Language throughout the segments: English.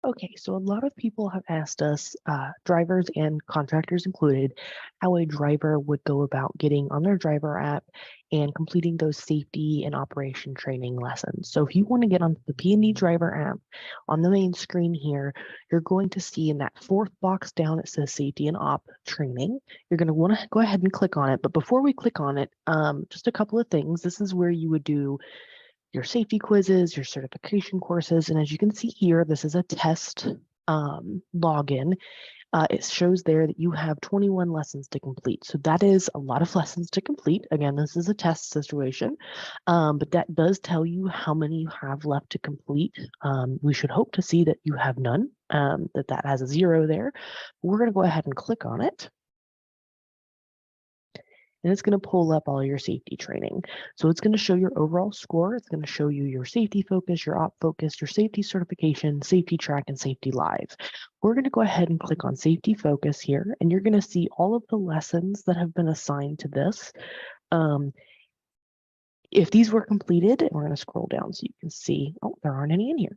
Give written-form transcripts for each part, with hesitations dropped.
Okay, so a lot of people have asked us, drivers and contractors included, how a driver would go about getting on their driver app and completing those safety and operation training lessons. So if you want to get onto the P&D Driver app, on the main screen here, you're going to see in that fourth box down, it says safety and op training. You're going to want to go ahead and click on it. But before we click on it, just a couple of things. This is where you would do your safety quizzes, your certification courses. And as you can see here, this is a test login. It shows there that you have 21 lessons to complete. So that is a lot of lessons to complete. Again, this is a test situation, but that does tell you how many you have left to complete. We should hope to see that you have none, that has a 0 there. We're going to go ahead and click on it. And it's going to pull up all your safety training. So it's going to show your overall score. It's going to show you your safety focus, your op focus, your safety certification, safety track, and safety live. We're going to go ahead and click on safety focus here, and you're going to see all of the lessons that have been assigned to this. If these were completed, and we're going to scroll down so you can see, oh, there aren't any in here.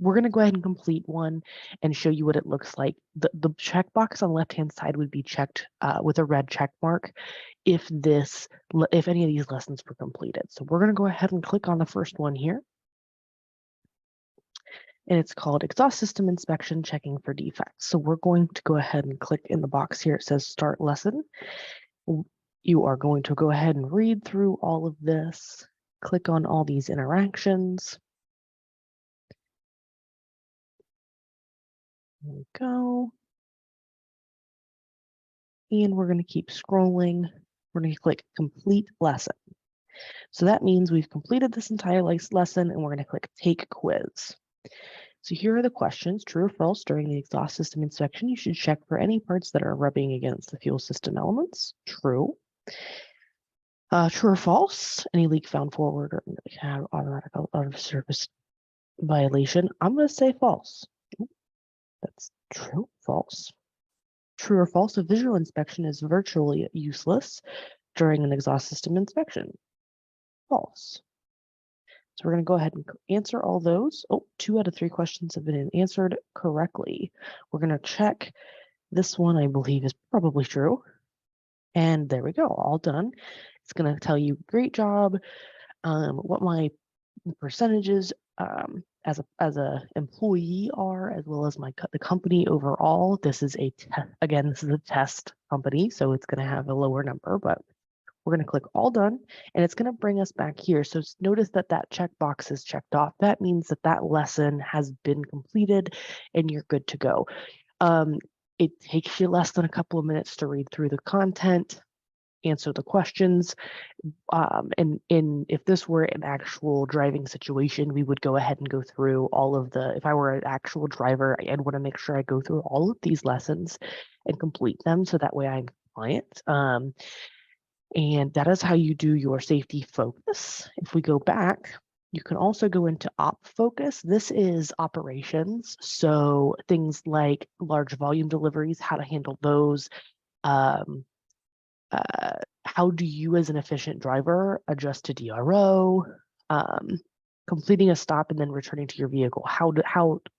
We're going to go ahead and complete one and show you what it looks like. The checkbox on the left-hand side would be checked with a red check mark if any of these lessons were completed. So we're going to go ahead and click on the first one here. And it's called Exhaust System Inspection Checking for Defects. So we're going to go ahead and click in the box here. It says Start Lesson. You are going to go ahead and read through all of this, click on all these interactions. There we go. And we're going to keep scrolling. We're going to click Complete Lesson. So that means we've completed this entire lesson, and we're going to click Take Quiz. So here are the questions. True or false, during the exhaust system inspection, you should check for any parts that are rubbing against the fuel system elements. True. True or false, any leak found forward or automatic out of service violation. I'm going to say false. That's true. False. True or false, a visual inspection is virtually useless during an exhaust system inspection. False. So we're going to go ahead and answer all those. Oh, 2 out of 3 questions have been answered correctly. We're going to check this one, I believe, is probably true. And there we go, all done. It's going to tell you, great job, what my percentages as a employee are, as well as the company overall. This is again, this is a test company, so it's going to have a lower number, but we're going to click all done, and it's going to bring us back here. So notice that checkbox is checked off. That means that lesson has been completed and you're good to go. It takes you less than a couple of minutes to read through the content, answer the questions. And if this were an actual driving situation, we would go ahead and go through all of if I were an actual driver, I'd want to make sure I go through all of these lessons and complete them, so that way I'm compliant. And that is how you do your safety focus. If we go back, you can also go into op focus. This is operations. So things like large volume deliveries, how to handle those. How do you as an efficient driver adjust to DRO? Completing a stop and then returning to your vehicle. How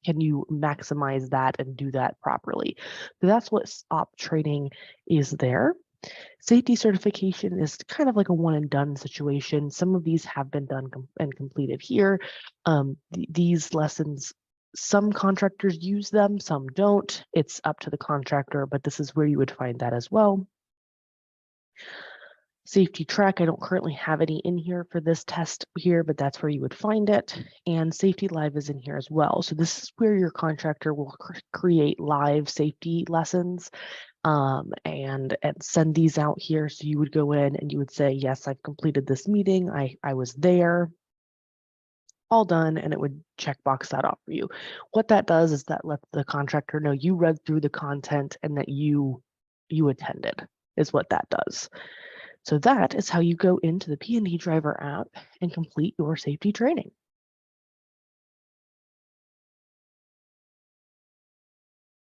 can you maximize that and do that properly? So that's what op training is there. Safety certification is kind of like a one and done situation. Some of these have been done and completed here. These lessons, some contractors use them, some don't. It's up to the contractor, but this is where you would find that as well. Safety track, I don't currently have any in here for this test here, but that's where you would find it. And safety live is in here as well. So this is where your contractor will create live safety lessons and send these out here. So you would go in and you would say, yes, I've completed this meeting. I was there. All done, and it would checkbox that off for you. What that does is that lets the contractor know you read through the content and that you attended, is what that does. So that is how you go into the P&D Driver app and complete your safety training.